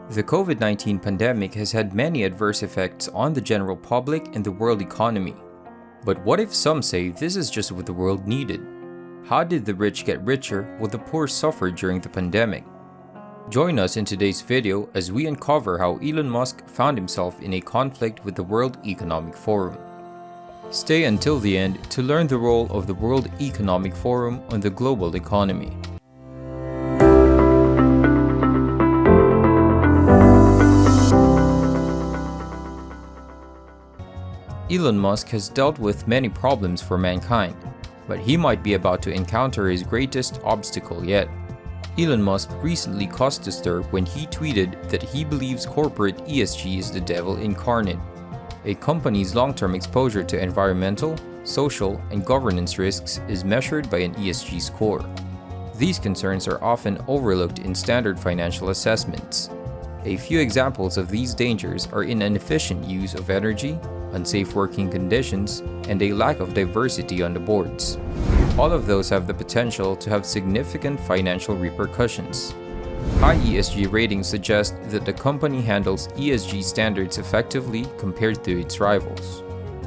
The COVID-19 pandemic has had many adverse effects on the general public and the world economy. But what if some say this is just what the world needed? How did the rich get richer while the poor suffered during the pandemic? Join us in today's video as we uncover how Elon Musk found himself in a conflict with the World Economic Forum. Stay until the end to learn the role of the World Economic Forum on the global economy. Elon Musk has dealt with many problems for mankind, but he might be about to encounter his greatest obstacle yet. Elon Musk recently caused a stir when he tweeted that he believes corporate ESG is the devil incarnate. A company's long-term exposure to environmental, social, and governance risks is measured by an ESG score. These concerns are often overlooked in standard financial assessments. A few examples of these dangers are inefficient use of energy, unsafe working conditions, and a lack of diversity on the boards. All of those have the potential to have significant financial repercussions. High ESG ratings suggest that the company handles ESG standards effectively compared to its rivals,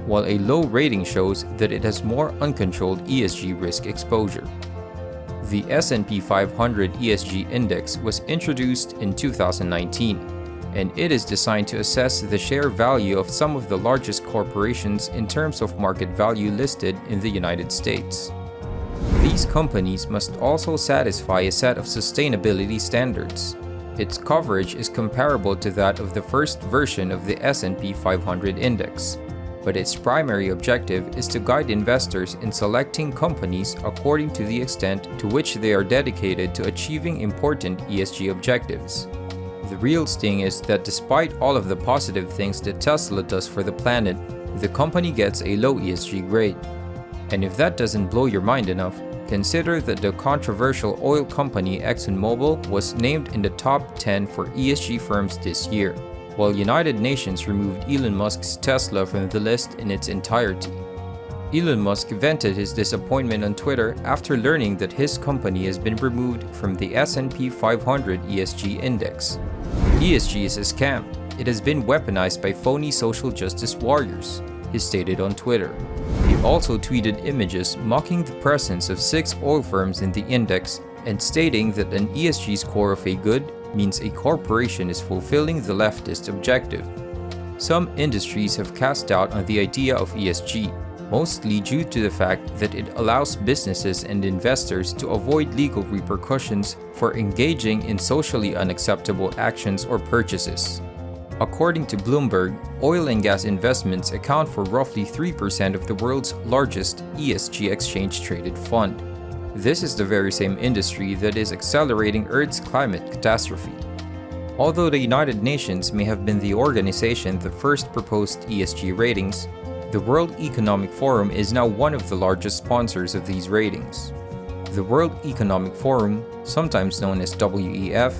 while a low rating shows that it has more uncontrolled ESG risk exposure. The S&P 500 ESG Index was introduced in 2019, and it is designed to assess the share value of some of the largest corporations in terms of market value listed in the United States. These companies must also satisfy a set of sustainability standards. Its coverage is comparable to that of the first version of the S&P 500 index, but its primary objective is to guide investors in selecting companies according to the extent to which they are dedicated to achieving important ESG objectives. The real sting is that despite all of the positive things that Tesla does for the planet, the company gets a low ESG grade. And if that doesn't blow your mind enough, consider that the controversial oil company ExxonMobil was named in the top 10 for ESG firms this year, while United Nations removed Elon Musk's Tesla from the list in its entirety. Elon Musk vented his disappointment on Twitter after learning that his company has been removed from the S&P 500 ESG index. ESG is a scam. It has been weaponized by phony social justice warriors, he stated on Twitter. He also tweeted images mocking the presence of 6 oil firms in the index and stating that an ESG score of a good means a corporation is fulfilling the leftist objective. Some industries have cast doubt on the idea of ESG, mostly due to the fact that it allows businesses and investors to avoid legal repercussions for engaging in socially unacceptable actions or purchases. According to Bloomberg, oil and gas investments account for roughly 3% of the world's largest ESG exchange-traded fund. This is the very same industry that is accelerating Earth's climate catastrophe. Although the United Nations may have been the organization that first proposed ESG ratings, the World Economic Forum is now one of the largest sponsors of these ratings. The World Economic Forum, sometimes known as WEF,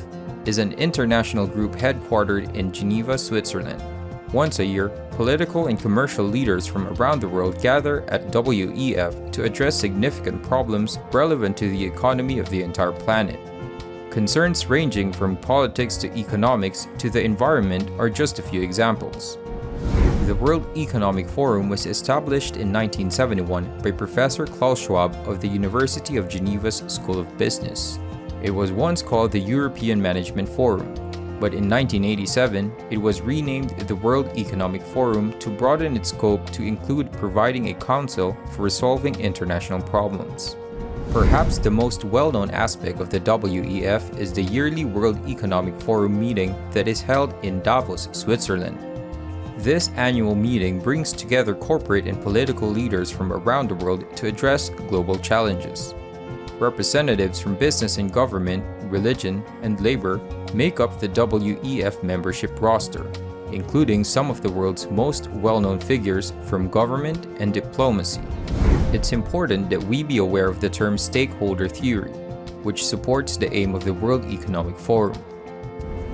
is an international group headquartered in Geneva, Switzerland. Once a year, political and commercial leaders from around the world gather at WEF to address significant problems relevant to the economy of the entire planet. Concerns ranging from politics to economics to the environment are just a few examples. The World Economic Forum was established in 1971 by Professor Klaus Schwab of the University of Geneva's School of Business. It was once called the European Management Forum, but in 1987 it was renamed the World Economic Forum to broaden its scope to include providing a council for resolving international problems. Perhaps the most well-known aspect of the WEF is the yearly World Economic Forum meeting that is held in Davos, Switzerland. This annual meeting brings together corporate and political leaders from around the world to address global challenges. Representatives from business and government, religion, and labor make up the WEF membership roster, including some of the world's most well-known figures from government and diplomacy. It's important that we be aware of the term stakeholder theory, which supports the aim of the World Economic Forum.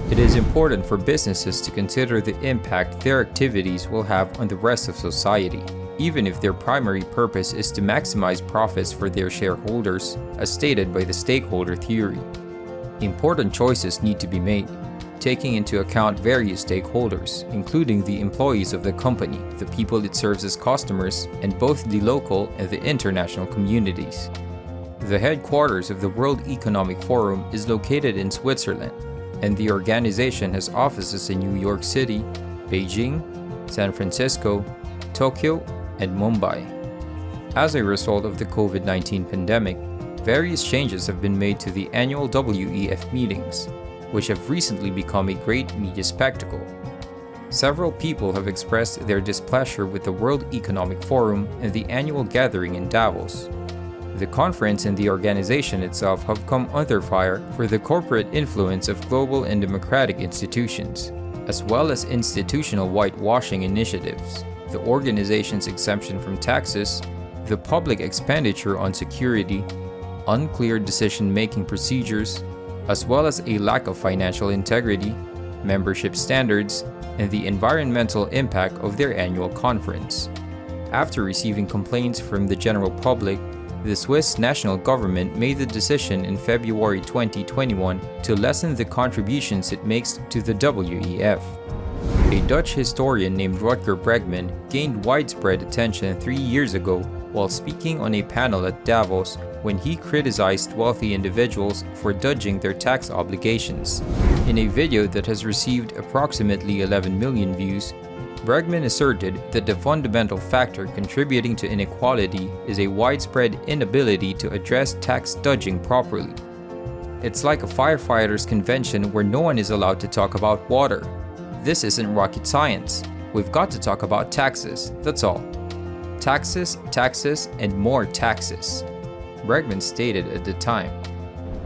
It is important for businesses to consider the impact their activities will have on the rest of society, even if their primary purpose is to maximize profits for their shareholders, as stated by the stakeholder theory. Important choices need to be made. taking into account various stakeholders, including the employees of the company, the people it serves as customers, and both the local and the international communities. The headquarters of the World Economic Forum is located in Switzerland, and the organization has offices in New York City, Beijing, San Francisco, Tokyo, and Mumbai. As a result of the COVID-19 pandemic, various changes have been made to the annual WEF meetings, which have recently become a great media spectacle. Several people have expressed their displeasure with the World Economic Forum and the annual gathering in Davos. The conference and the organization itself have come under fire for the corporate influence of global and democratic institutions, as well as institutional whitewashing initiatives, the organization's exemption from taxes, the public expenditure on security, unclear decision-making procedures, as well as a lack of financial integrity, membership standards, and the environmental impact of their annual conference. After receiving complaints from the general public, the Swiss national government made the decision in February 2021 to lessen the contributions it makes to the WEF. A Dutch historian named Rutger Bregman gained widespread attention 3 years ago while speaking on a panel at Davos when he criticized wealthy individuals for dodging their tax obligations. In a video that has received approximately 11 million views, Bregman asserted that the fundamental factor contributing to inequality is a widespread inability to address tax dodging properly. It's like a firefighters' convention where no one is allowed to talk about water. This isn't rocket science. We've got to talk about taxes, that's all. Taxes, taxes, and more taxes, Bregman stated at the time.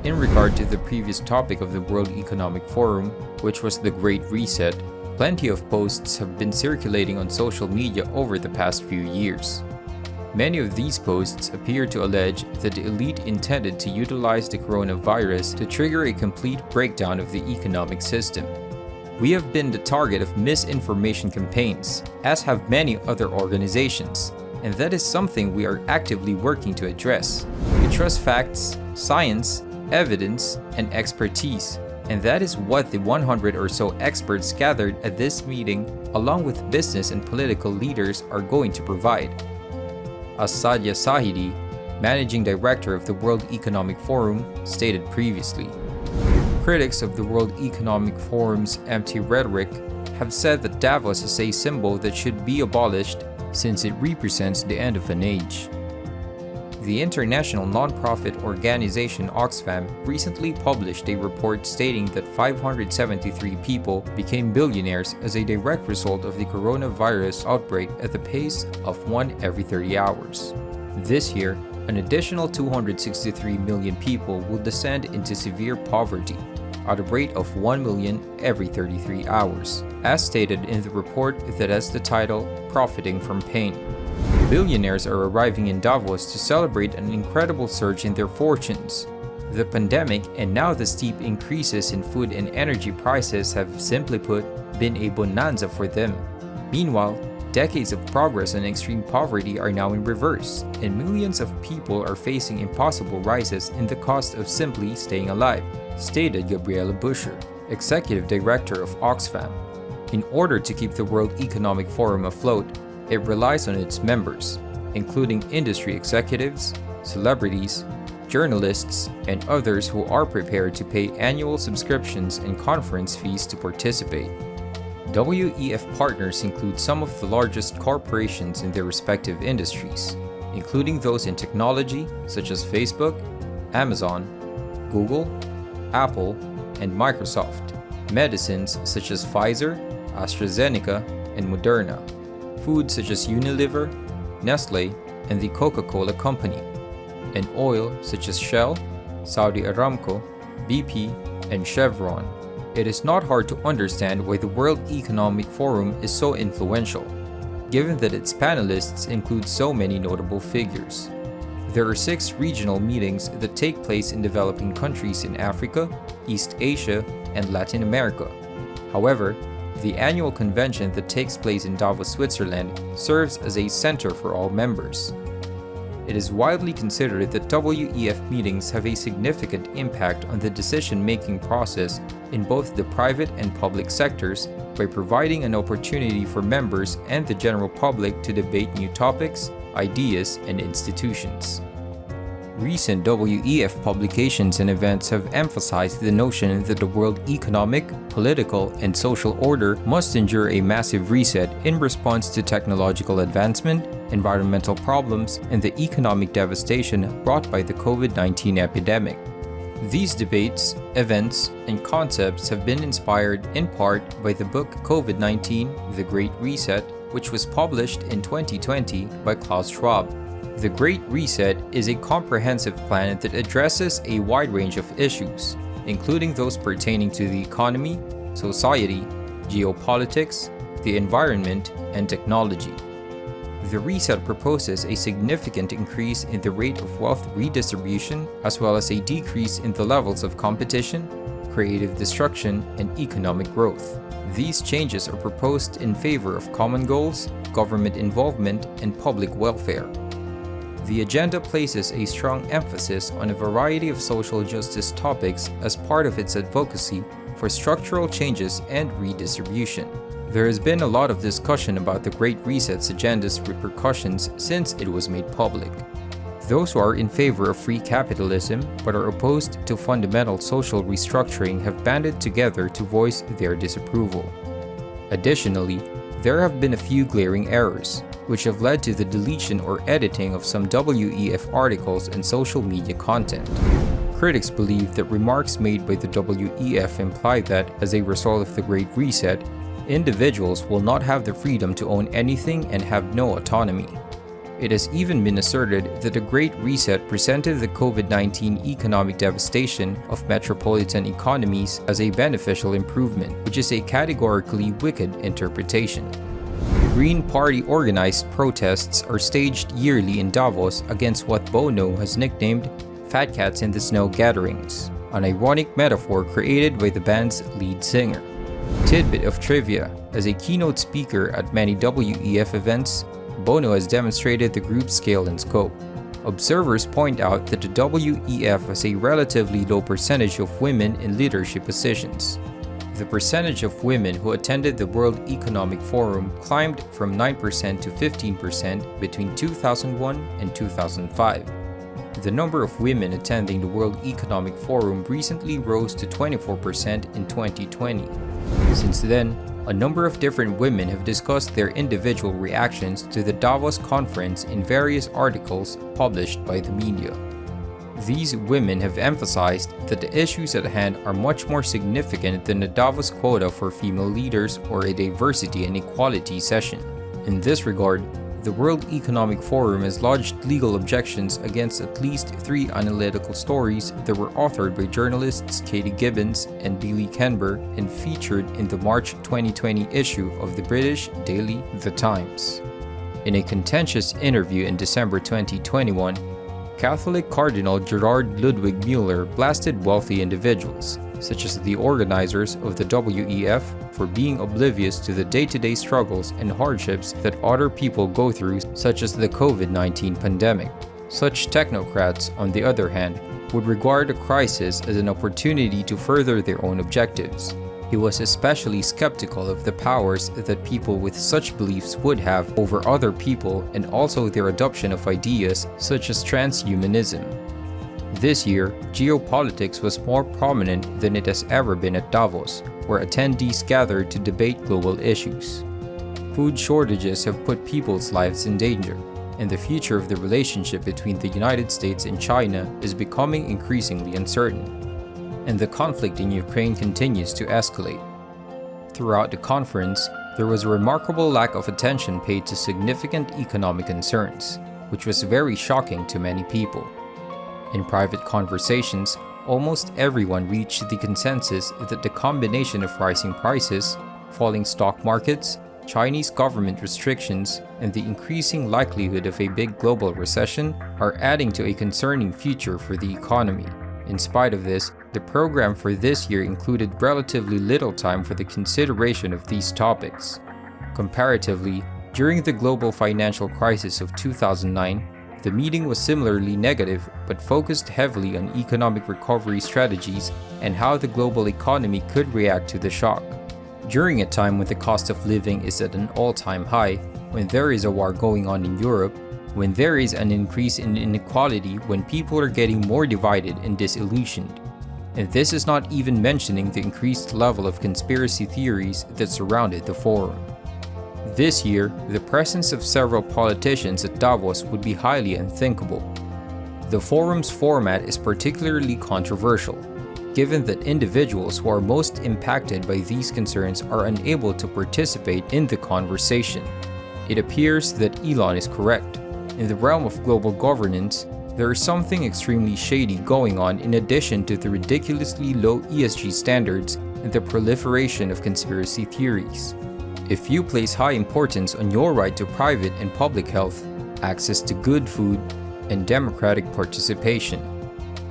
In regard to the previous topic of the World Economic Forum, which was the Great Reset, plenty of posts have been circulating on social media over the past few years. Many of these posts appear to allege that the elite intended to utilize the coronavirus to trigger a complete breakdown of the economic system. We have been the target of misinformation campaigns, as have many other organizations, and that is something we are actively working to address. We trust facts, science, evidence, and expertise, and that is what the 100 or so experts gathered at this meeting, along with business and political leaders, are going to provide. As Sadia Sahidi, managing director of the World Economic Forum, stated previously. Critics of the World Economic Forum's empty rhetoric have said that Davos is a symbol that should be abolished since it represents the end of an age. The international non-profit organization Oxfam recently published a report stating that 573 people became billionaires as a direct result of the coronavirus outbreak at the pace of 1 every 30 hours. This year, an additional 263 million people will descend into severe poverty at a rate of 1 million every 33 hours, as stated in the report that has the title Profiting from Pain. Billionaires are arriving in Davos to celebrate an incredible surge in their fortunes. The pandemic and now the steep increases in food and energy prices have, simply put, been a bonanza for them. Meanwhile, decades of progress and extreme poverty are now in reverse, and millions of people are facing impossible rises in the cost of simply staying alive, stated Gabriela Buscher, executive director of Oxfam. In order to keep the World Economic Forum afloat, it relies on its members, including industry executives, celebrities, journalists, and others who are prepared to pay annual subscriptions and conference fees to participate. WEF partners include some of the largest corporations in their respective industries, including those in technology such as Facebook, Amazon, Google, Apple, and Microsoft, medicines such as Pfizer, AstraZeneca, and Moderna, food such as Unilever, Nestle, and the Coca-Cola Company, and oil such as Shell, Saudi Aramco, BP, and Chevron. It is not hard to understand why the World Economic Forum is so influential, given that its panelists include so many notable figures. There are 6 regional meetings that take place in developing countries in Africa, East Asia, and Latin America. However, the annual convention that takes place in Davos, Switzerland, serves as a center for all members. It is widely considered that WEF meetings have a significant impact on the decision-making process in both the private and public sectors by providing an opportunity for members and the general public to debate new topics, ideas, and institutions. Recent WEF publications and events have emphasized the notion that the world economic, political, and social order must endure a massive reset in response to technological advancement, environmental problems, and the economic devastation brought by the COVID-19 epidemic. These debates, events, and concepts have been inspired in part by the book COVID-19: The Great Reset, which was published in 2020 by Klaus Schwab. The Great Reset is a comprehensive plan that addresses a wide range of issues, including those pertaining to the economy, society, geopolitics, the environment, and technology. The reset proposes a significant increase in the rate of wealth redistribution, as well as a decrease in the levels of competition, creative destruction, and economic growth. These changes are proposed in favor of common goals, government involvement, and public welfare. The agenda places a strong emphasis on a variety of social justice topics as part of its advocacy for structural changes and redistribution. There has been a lot of discussion about the Great Reset's agenda's repercussions since it was made public. Those who are in favor of free capitalism but are opposed to fundamental social restructuring have banded together to voice their disapproval. Additionally, there have been a few glaring errors, which have led to the deletion or editing of some WEF articles and social media content. Critics believe that remarks made by the WEF imply that, as a result of the Great Reset, individuals will not have the freedom to own anything and have no autonomy. It has even been asserted that the Great Reset presented the COVID-19 economic devastation of metropolitan economies as a beneficial improvement, which is a categorically wicked interpretation. Green Party organized protests are staged yearly in Davos against what Bono has nicknamed Fat Cats in the Snow gatherings, an ironic metaphor created by the band's lead singer. Tidbit of trivia: as a keynote speaker at many WEF events, Bono has demonstrated the group's scale and scope. Observers point out that the WEF has a relatively low percentage of women in leadership positions. The percentage of women who attended the World Economic Forum climbed from 9% to 15% between 2001 and 2005. The number of women attending the World Economic Forum recently rose to 24% in 2020. Since then, a number of different women have discussed their individual reactions to the Davos conference in various articles published by the media. These women have emphasized that the issues at hand are much more significant than the Davos quota for female leaders or a diversity and equality session. In this regard, the World Economic Forum has lodged legal objections against at least 3 analytical stories that were authored by journalists Katie Gibbons and Billy Kenber and featured in the March 2020 issue of the British daily The Times. In a contentious interview in December 2021, Catholic Cardinal Gerard Ludwig Mueller blasted wealthy individuals, such as the organizers of the WEF, for being oblivious to the day-to-day struggles and hardships that other people go through, such as the COVID-19 pandemic. Such technocrats, on the other hand, would regard a crisis as an opportunity to further their own objectives. He was especially skeptical of the powers that people with such beliefs would have over other people and also their adoption of ideas such as transhumanism. This year, geopolitics was more prominent than it has ever been at Davos, where attendees gathered to debate global issues. Food shortages have put people's lives in danger, and the future of the relationship between the United States and China is becoming increasingly uncertain. And the conflict in Ukraine continues to escalate. Throughout the conference, there was a remarkable lack of attention paid to significant economic concerns, which was very shocking to many people. In private conversations, almost everyone reached the consensus that the combination of rising prices, falling stock markets, Chinese government restrictions, and the increasing likelihood of a big global recession are adding to a concerning future for the economy. In spite of this, the program for this year included relatively little time for the consideration of these topics. Comparatively, during the global financial crisis of 2009, The meeting was similarly negative, but focused heavily on economic recovery strategies and how the global economy could react to the shock. During a time when the cost of living is at an all-time high, when there is a war going on in Europe, when there is an increase in inequality, when people are getting more divided and disillusioned. And this is not even mentioning the increased level of conspiracy theories that surrounded the forum. This year, the presence of several politicians at Davos would be highly unthinkable. The forum's format is particularly controversial, given that individuals who are most impacted by these concerns are unable to participate in the conversation. It appears that Elon is correct. In the realm of global governance, there is something extremely shady going on in addition to the ridiculously low ESG standards and the proliferation of conspiracy theories. If you place high importance on your right to private and public health, access to good food, and democratic participation,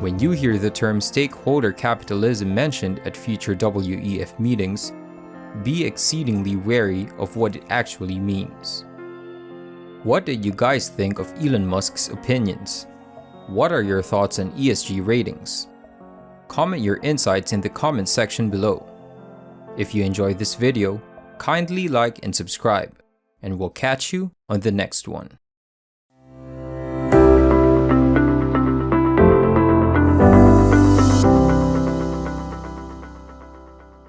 when you hear the term stakeholder capitalism mentioned at future WEF meetings, be exceedingly wary of what it actually means. What did you guys think of Elon Musk's opinions? What are your thoughts on ESG ratings? Comment your insights in the comment section below. If you enjoyed this video, kindly like and subscribe, and we'll catch you on the next one.